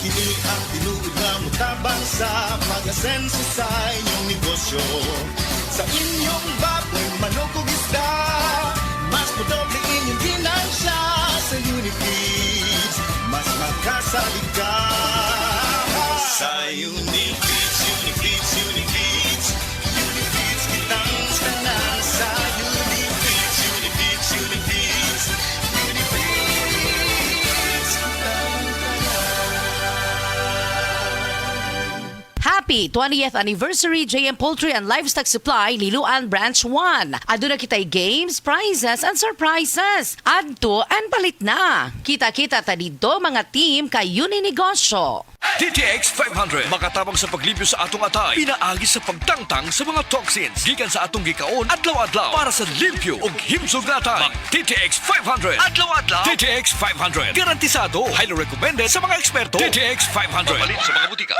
kini ang tinuod nga mutabang sa pag-asenso sa inyong negosyo. Sa inyong baboy, manok ug isda, mas podoble inyong ginansya. Sa Unifeeds, mas makasalig ka. Sa Unifeeds, Unifeeds, Unifeeds, Unifeeds kitang tanan. Sa Unifeeds, Unifeeds, Unifeeds, Unifeeds kitang Happy 20th Anniversary JM Poultry and Livestock Supply Liloan Branch 1. Aduna kitay games, prizes, and surprises. Adto and palit na. Kita-kita ta dito mga team kay Uninegosyo. DTX 500 makatabang sa paglibyo sa atong atay, pinaagi sa pagtangtang sa mga toxins gikan sa atong gikaon adlaw-adlaw para sa limpyo ug himsog na atay. Mag DTX 500 adlaw-adlaw. DTX 500 garantisado, highly recommended sa mga eksperto. DTX 500 mabalin sa mga butika.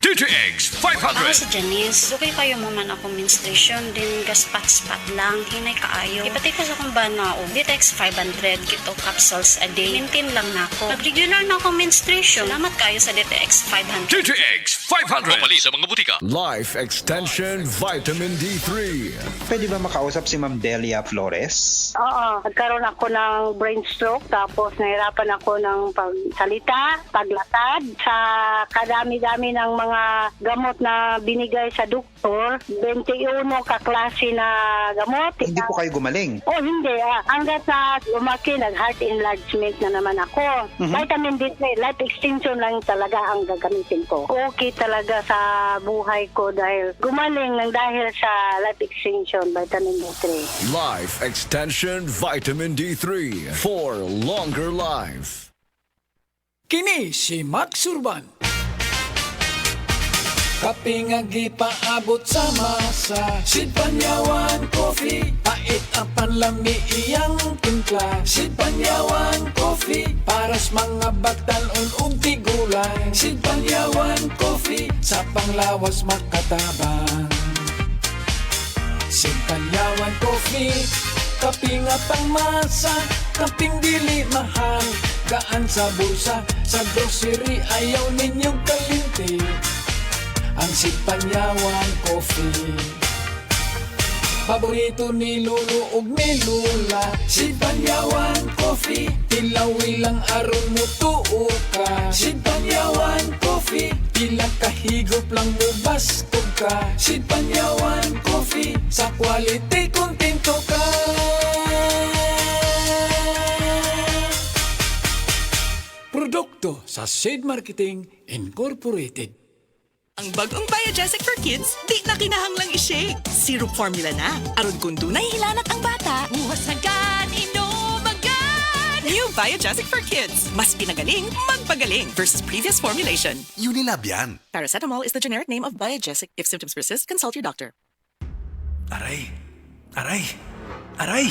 DTX 500. Ako si Janice. Okay kayo mo man ako menstruation, din gaspat-spat lang, hinay kaayo. Ipatay ko sa kong banao. DTX 500, kito capsules a day. Maintain lang na ako. Pag-regular na ako menstruation, salamat kayo sa DTX 500. DTX 500 mabali sa mga butika. Life Extension Vitamin D3. Pwede ba makausap si Ma'am Delia Flores? Oo, nagkaroon ako ng brain stroke tapos nahirapan ako ng pagsalita, paglatad. Sa kadami-dami ng mga gamot na binigay sa doktor, 21 kaklase na gamot. Hindi po kayo gumaling. Oh, hindi. Hanggat na lumaki, nag-heart enlargement na naman ako. Vitamin D3, life extension lang talaga ang gagamitin ko. Okay talaga sa buhay ko dahil gumaling ng dahil sa life extension, vitamin D3. Life Extension Vitamin D3 for longer life. Kini si Max Urban. Kaping paabot sa masa, Sid Panyawan Coffee, pait ang panlami iyang timpla. Sid Panyawan Coffee, paras mga batalon ug tigulang. Sid Panyawan Coffee, sa panglawas makatabang. Sid Panyawan Coffee, kaping pangmasa, kaping dili mahal. Gaan sa bulsa, sa grocery ayaw ninyong kalinti. Ang Sid Panyawan Coffee, paborito ni Lolo ug ni Lula. Sid Panyawan Coffee, tilawi lang aron mo tuo ka. Sid Panyawan Coffee, pila kahigop lang mo baskog ka. Sid Panyawan Coffee, sa quality kontento ka. Produkto sa Sid Marketing Incorporated. Ang bagong Biogesic for Kids, di na kinahanglang i-shake. Syrup formula na. Aron kung dunay hilanat ang bata, muhasagan, inumagan. New Biogesic for Kids. Mas pinagaling, magpagaling versus previous formulation. Unilab yan. Paracetamol is the generic name of Biogesic. If symptoms persist, consult your doctor. Aray! Aray! Aray!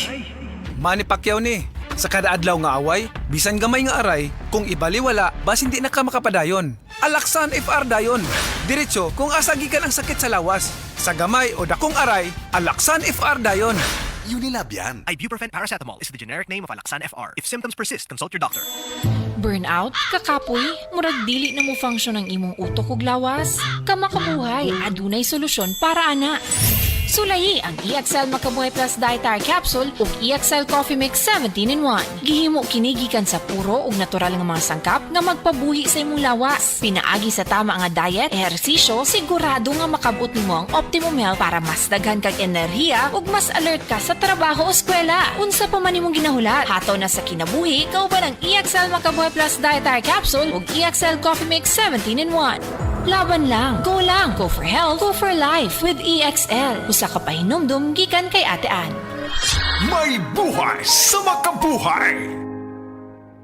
Manny Pacquiao ni. Sa kada adlaw nga away, bisan gamay nga aray, kung ibaliwala, bas hindi na ka makapadayon. Alaksan FR dayon. Diretso kung asa gikan ang sakit sa lawas. Sa gamay o dakong aray, Alaksan FR dayon. Unilab yan. Ibuprofen paracetamol is the generic name of Alaksan FR. If symptoms persist, consult your doctor. Burnout, kakapoy, murag dili na mo function ang imong utok ug lawas. Kamakabuhay, adunay solusyon para ana. Sulayi ang EXL Makabuhay Plus Dietary Capsule ug EXL Coffee Mix 17-in-1. Gihimo kini gikan sa puro ug natural nga mga sangkap nga magpabuhi sa imong lawas. Pinaagi sa tama nga diet, ehersisyo, sigurado nga makabot nimo ang optimum health para mas daghan kag enerhiya ug mas alert ka sa trabaho o eskwela. Unsa pa man imong ginahulat, hataw na sa kinabuhi, kauban ang EXL Makabuhay Plus Dietary Capsule ug EXL Coffee Mix 17-in-1. Laban lang, go for health, go for life with EXL. Usa ka pahinumdum gikan kay Ate Ann. May buhay sa makabuhay!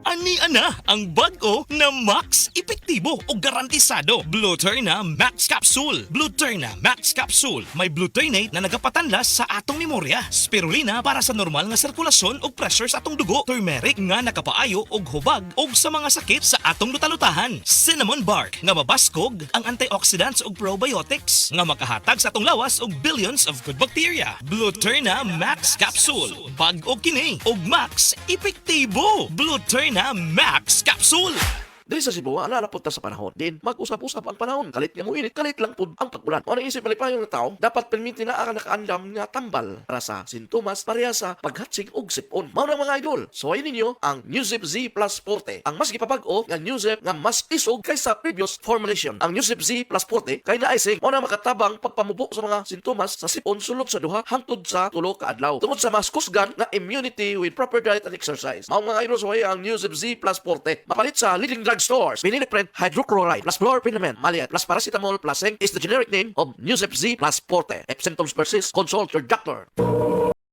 Ani-ana ang bag-o na Max Epektibo o garantisado. Blueterna Max Capsule. Blueterna Max Capsule. May blueternate na nagapatanlas sa atong memorya. Spirulina para sa normal nga sirkulasyon o pressure sa atong dugo. Turmeric nga nakapaayo og hubag og sa mga sakit sa atong lutalutahan. Cinnamon bark nga mabaskog ang antioxidants ug probiotics nga makahatag sa atong lawas og billions of good bacteria. Blueterna Max Capsule. Bag-o kini og Max Epektibo. Blueterna Max Capsule. Dili sa Cebu, alalapot ta sa panahon. Din, mag-usap-usap ang panahon. Kalit nga mo init, kalit lang pud ang pag-ulan. Ano isip malipayong na tao, dapat permiti na ang nakaandam nga tambal para sa sintomas pareha sa paghatsig og sipon. Mao na mga idol. Suwayin ninyo ang Newzip Z Plus Forte. Ang mas gipabag-o nga Newzip nga mas isog kaysa previous formulation. Ang Newzip Z Plus Forte kay naisig mao na makatabang pagpamubo sa mga sintomas sa sipon sulod sa duha hangtod sa 3 ka adlaw. Tungod sa mas kusgan nga immunity with proper diet and exercise. Mao mga idol, suwayin ang Newzip Z Plus Forte. Mapalit sa leading drug stores. Minilipren hydrochloride plus fluorphenamine maliat plus paracetamol plus zinc is the generic name of Newzip Z Plus Forte. If symptoms persist, consult your doctor.